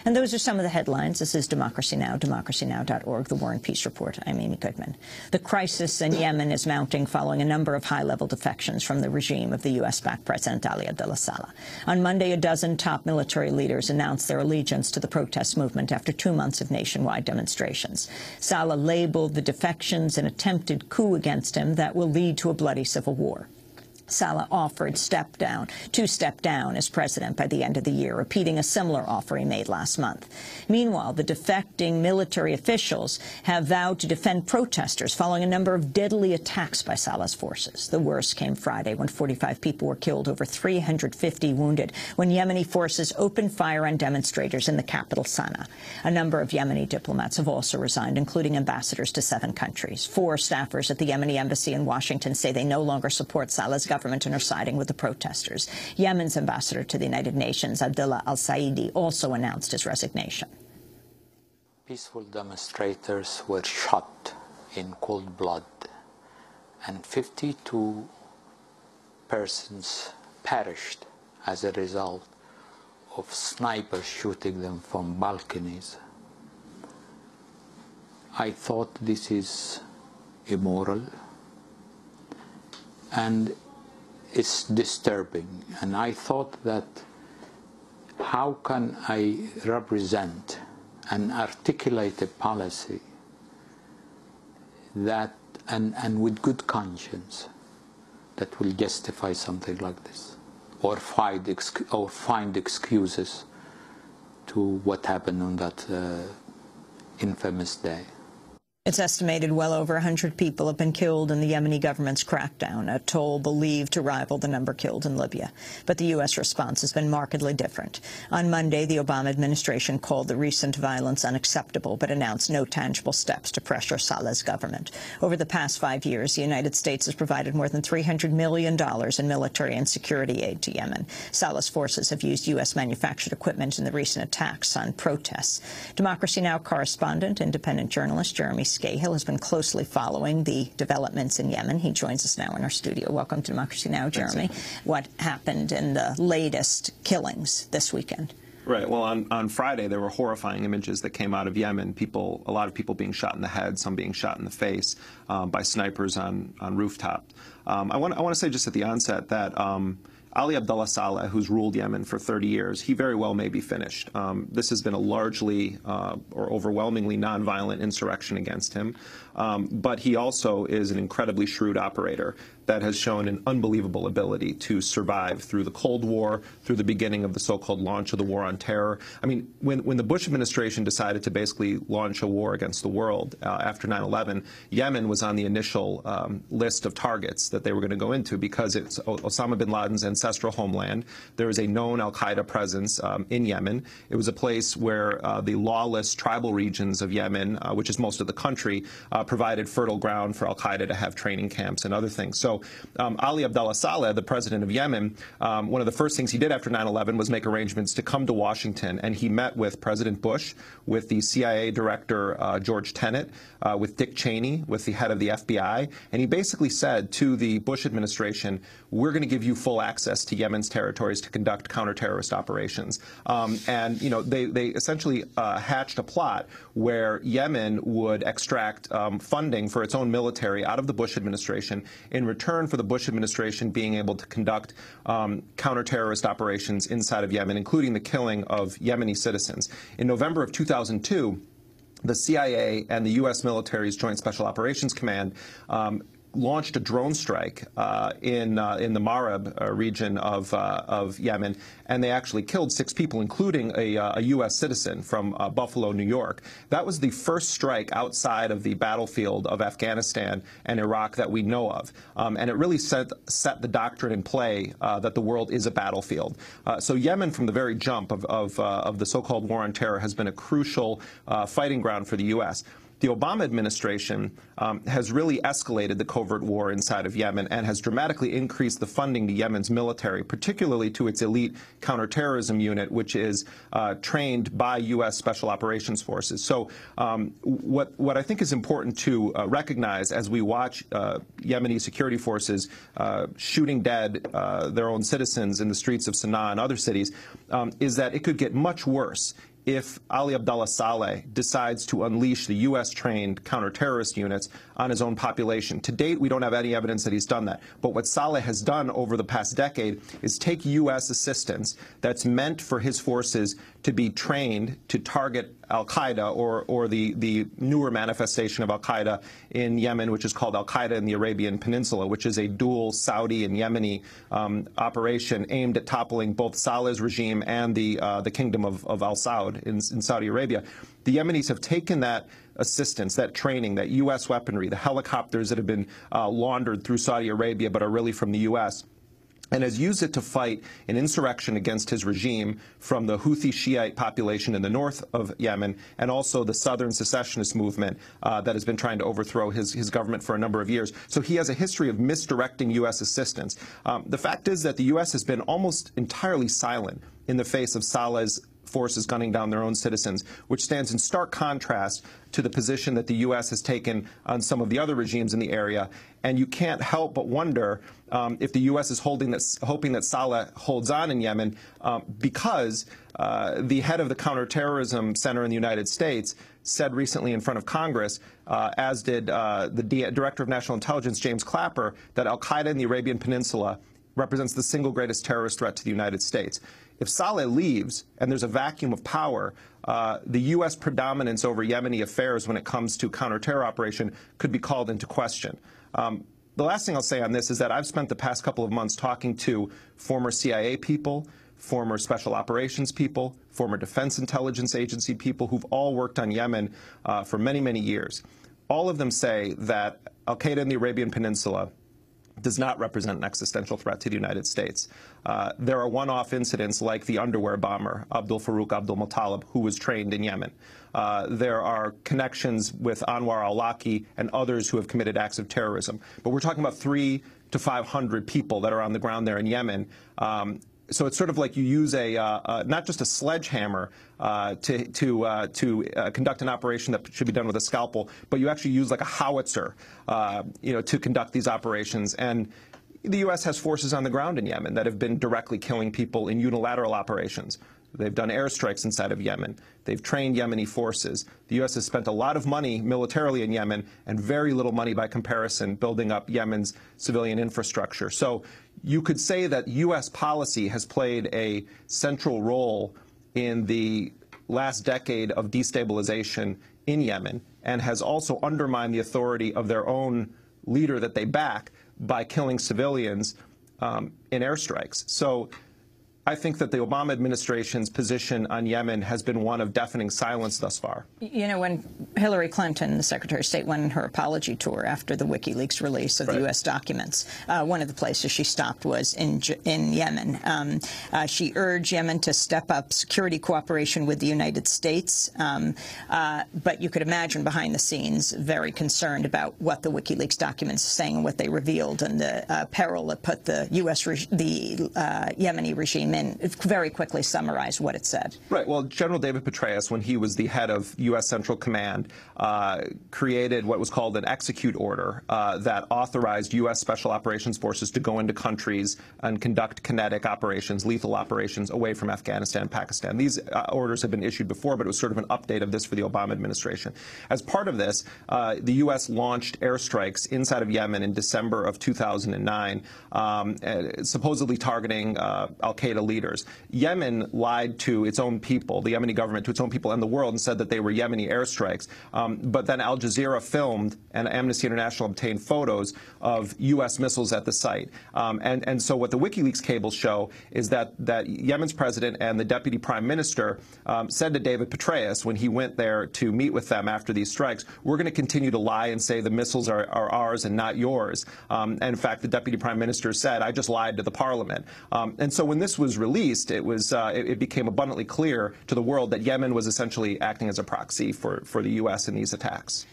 And those are some of the headlines. This is Democracy Now!, democracynow.org, The War and Peace Report. I'm Amy Goodman. The crisis in Yemen is mounting following a number of high-level defections from the regime of the U.S.-backed President Ali Abudullah Saleh. On Monday, a dozen top military leaders announced their allegiance to the protest movement after 2 months of nationwide demonstrations. Saleh labeled the defections an attempted coup against him that will lead to a bloody civil war. Saleh offered to step down as president by the end of the year, repeating a similar offer he made last month. Meanwhile, the defecting military officials have vowed to defend protesters following a number of deadly attacks by Saleh's forces. The worst came Friday when 45 people were killed, over 350 wounded, when Yemeni forces opened fire on demonstrators in the capital, Sana'a. A number of Yemeni diplomats have also resigned, including ambassadors to 7 countries. 4 staffers at the Yemeni embassy in Washington say they no longer support Saleh's government and are siding with the protesters. Yemen's ambassador to the United Nations, Abdullah al-Saidi, also announced his resignation. Peaceful demonstrators were shot in cold blood, and 52 persons perished as a result of snipers shooting them from balconies. I thought this is immoral, and it's disturbing, and I thought that how can I represent and articulate a policy that and with good conscience that will justify something like this, or find excuses to what happened on that infamous day. It's estimated well over 100 people have been killed in the Yemeni government's crackdown, a toll believed to rival the number killed in Libya. But the U.S. response has been markedly different. On Monday, the Obama administration called the recent violence unacceptable, but announced no tangible steps to pressure Saleh's government. Over the past 5 years, the United States has provided more than $300 million in military and security aid to Yemen. Saleh's forces have used U.S.-manufactured equipment in the recent attacks on protests. Democracy Now! Correspondent, independent journalist Jeremy Scahill has been closely following the developments in Yemen. He joins us now in our studio. Welcome to Democracy Now!, Jeremy. What happened in the latest killings this weekend? Right. Well, on Friday, there were horrifying images that came out of Yemen. A lot of people being shot in the head, some being shot in the face by snipers on rooftops. I want to say just at the onset that Ali Abudullah Saleh, who's ruled Yemen for 30 years, he very well may be finished. This has been a largely or overwhelmingly nonviolent insurrection against him. But he also is an incredibly shrewd operator that has shown an unbelievable ability to survive through the Cold War, through the beginning of the so-called launch of the War on Terror. I mean, when the Bush administration decided to basically launch a war against the world after 9/11, Yemen was on the initial list of targets that they were going to go into because it's Osama bin Laden's ancestral homeland. There is a known al-Qaeda presence in Yemen. It was a place where the lawless tribal regions of Yemen, which is most of the country, provided fertile ground for al-Qaeda to have training camps and other things. So Ali Abudullah Saleh, the president of Yemen, one of the first things he did after 9/11 was make arrangements to come to Washington, and he met with President Bush, with the CIA director George Tenet, with Dick Cheney, with the head of the FBI, and he basically said to the Bush administration, we're going to give you full access to Yemen's territories to conduct counter-terrorist operations. And, you know, they essentially hatched a plot where Yemen would extract funding for its own military out of the Bush administration in return for the Bush administration being able to conduct counter-terrorist operations inside of Yemen, including the killing of Yemeni citizens. In November of 2002, the CIA and the U.S. military's Joint Special Operations Command launched a drone strike in the Marib region of Yemen, and they actually killed 6 people, including a U.S. citizen from Buffalo, New York. That was the first strike outside of the battlefield of Afghanistan and Iraq that we know of, and it really set the doctrine in play that the world is a battlefield. So Yemen, from the very jump of the so-called War on Terror, has been a crucial fighting ground for the U.S. The Obama administration has really escalated the covert war inside of Yemen and has dramatically increased the funding to Yemen's military, particularly to its elite counterterrorism unit, which is trained by U.S. Special Operations Forces. So what I think is important to recognize as we watch Yemeni security forces shooting dead their own citizens in the streets of Sana'a and other cities is that it could get much worse if Ali Abudullah Saleh decides to unleash the U.S.-trained counter-terrorist units on his own population. To date, we don't have any evidence that he's done that. But what Saleh has done over the past decade is take U.S. assistance that's meant for his forces to be trained to target al-Qaeda or the newer manifestation of al-Qaeda in Yemen, which is called al-Qaeda in the Arabian Peninsula, which is a dual Saudi and Yemeni operation aimed at toppling both Saleh's regime and the kingdom of Al Saud in Saudi Arabia. The Yemenis have taken that assistance, that training, that U.S. weaponry, the helicopters that have been laundered through Saudi Arabia but are really from the U.S., and has used it to fight an insurrection against his regime from the Houthi Shiite population in the north of Yemen and also the southern secessionist movement that has been trying to overthrow his government for a number of years. So he has a history of misdirecting U.S. assistance. The fact is that the U.S. has been almost entirely silent in the face of Saleh's forces gunning down their own citizens, which stands in stark contrast to the position that the U.S. has taken on some of the other regimes in the area. And you can't help but wonder if the U.S. is hoping that Saleh holds on in Yemen because the head of the Counterterrorism Center in the United States said recently in front of Congress, as did the Director of National Intelligence, James Clapper, that al-Qaeda in the Arabian Peninsula represents the single greatest terrorist threat to the United States. If Saleh leaves and there's a vacuum of power, the U.S. predominance over Yemeni affairs when it comes to counter-terror operation could be called into question. The last thing I'll say on this is that I've spent the past couple of months talking to former CIA people, former special operations people, former Defense Intelligence Agency people who've all worked on Yemen for many, many years. All of them say that al-Qaeda in the Arabian Peninsula does not represent an existential threat to the United States. There are one-off incidents like the underwear bomber, Abdul Farouk Abdul Muttalib, who was trained in Yemen. There are connections with Anwar al-Awlaki and others who have committed acts of terrorism. But we're talking about 300 to 500 people that are on the ground there in Yemen. So it's sort of like you use not just a sledgehammer to conduct an operation that should be done with a scalpel, but you actually use like a howitzer, to conduct these operations. And the U.S. has forces on the ground in Yemen that have been directly killing people in unilateral operations. They've done airstrikes inside of Yemen. They've trained Yemeni forces. The U.S. has spent a lot of money militarily in Yemen and very little money by comparison building up Yemen's civilian infrastructure. So you could say that U.S. policy has played a central role in the last decade of destabilization in Yemen and has also undermined the authority of their own leader that they back by killing civilians in airstrikes. So I think that the Obama administration's position on Yemen has been one of deafening silence thus far. You know, when Hillary Clinton, the Secretary of State, went on her apology tour after the WikiLeaks release of the U.S. documents, one of the places she stopped was in Yemen. She urged Yemen to step up security cooperation with the United States, but you could imagine behind the scenes very concerned about what the WikiLeaks documents are saying and what they revealed and the peril it put the Yemeni regime in. Very quickly summarize what it said. Right. Well, General David Petraeus, when he was the head of U.S. Central Command, created what was called an execute order that authorized U.S. Special Operations Forces to go into countries and conduct kinetic operations, lethal operations away from Afghanistan and Pakistan. These orders had been issued before, but it was sort of an update of this for the Obama administration. As part of this, the U.S. launched airstrikes inside of Yemen in December of 2009, supposedly targeting al-Qaeda leaders. Yemen lied to its own people, the Yemeni government, to its own people and the world, and said that they were Yemeni airstrikes. But then Al Jazeera filmed and Amnesty International obtained photos of U.S. missiles at the site. And so what the WikiLeaks cables show is that Yemen's president and the deputy prime minister said to David Petraeus when he went there to meet with them after these strikes, we're going to continue to lie and say the missiles are ours and not yours. And in fact, the deputy prime minister said, I just lied to the parliament. And so when this was released, it became abundantly clear to the world that Yemen was essentially acting as a proxy for the U.S. in these attacks.